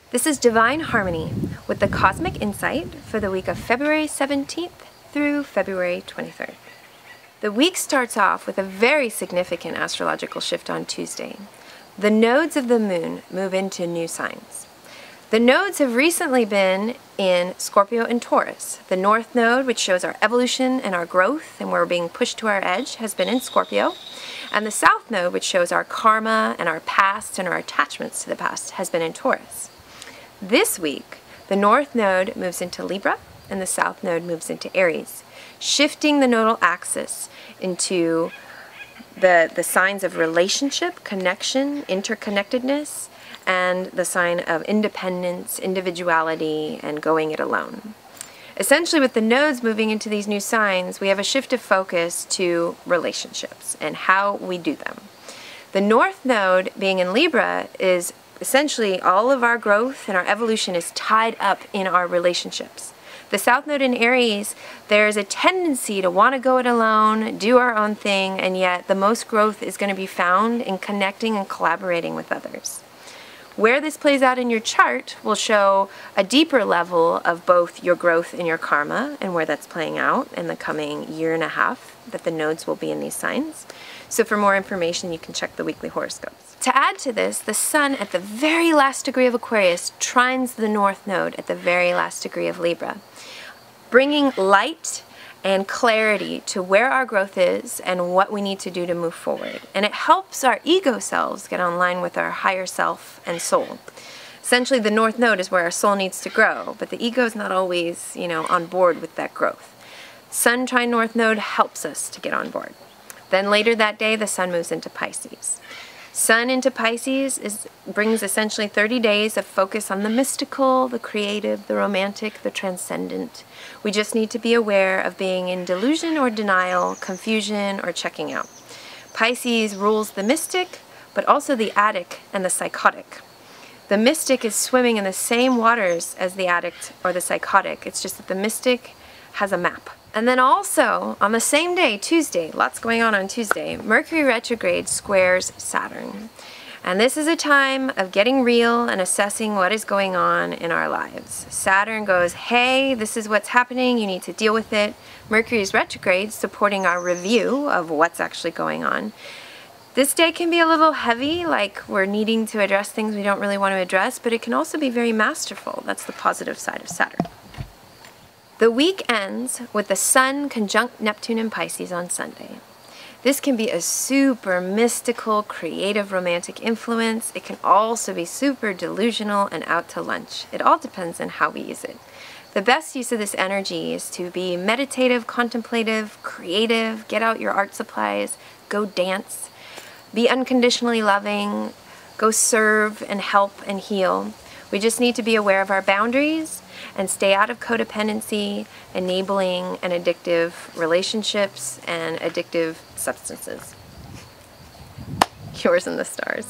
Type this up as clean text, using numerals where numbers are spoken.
This is Divine Harmony with the Cosmic Insight for the week of February 17th through February 23rd. The week starts off with a very significant astrological shift on Tuesday. The nodes of the moon move into new signs. The nodes have recently been in Scorpio and Taurus. The North Node, which shows our evolution and our growth and where we're being pushed to our edge, has been in Scorpio. And the South Node, which shows our karma and our past and our attachments to the past, has been in Taurus. This week, the North Node moves into Libra and the South Node moves into Aries, shifting the nodal axis into the signs of relationship, connection, interconnectedness, and the sign of independence, individuality, and going it alone. Essentially, with the nodes moving into these new signs, we have a shift of focus to relationships and how we do them. The North Node, being in Libra, is essentially all of our growth and our evolution is tied up in our relationships. The South Node in Aries, there's a tendency to want to go it alone, do our own thing, and yet the most growth is going to be found in connecting and collaborating with others. Where this plays out in your chart will show a deeper level of both your growth and your karma and where that's playing out in the coming year and a half that the nodes will be in these signs. So for more information, you can check the weekly horoscopes. To add to this, the Sun at the very last degree of Aquarius trines the North Node at the very last degree of Libra, bringing light and clarity to where our growth is and what we need to do to move forward. And it helps our ego selves get online with our higher self and soul. Essentially, the North Node is where our soul needs to grow, but the ego is not always, on board with that growth. Sun trine North Node helps us to get on board. Then later that day, the Sun moves into Pisces. Sun into Pisces brings essentially 30 days of focus on the mystical, the creative, the romantic, the transcendent. We just need to be aware of being in delusion or denial, confusion, or checking out. Pisces rules the mystic, but also the addict and the psychotic. The mystic is swimming in the same waters as the addict or the psychotic. It's just that the mystic has a map. And then also, on the same day, Tuesday, lots going on Tuesday, Mercury retrograde squares Saturn. And this is a time of getting real and assessing what is going on in our lives. Saturn goes, hey, this is what's happening, you need to deal with it. Mercury is retrograde, supporting our review of what's actually going on. This day can be a little heavy, like we're needing to address things we don't really want to address, but it can also be very masterful. That's the positive side of Saturn. The week ends with the Sun conjunct Neptune in Pisces on Sunday. This can be a super mystical, creative, romantic influence. It can also be super delusional and out to lunch. It all depends on how we use it. The best use of this energy is to be meditative, contemplative, creative, get out your art supplies, go dance, be unconditionally loving, go serve and help and heal. We just need to be aware of our boundaries and stay out of codependency, enabling and addictive relationships and addictive substances. Yours in the stars.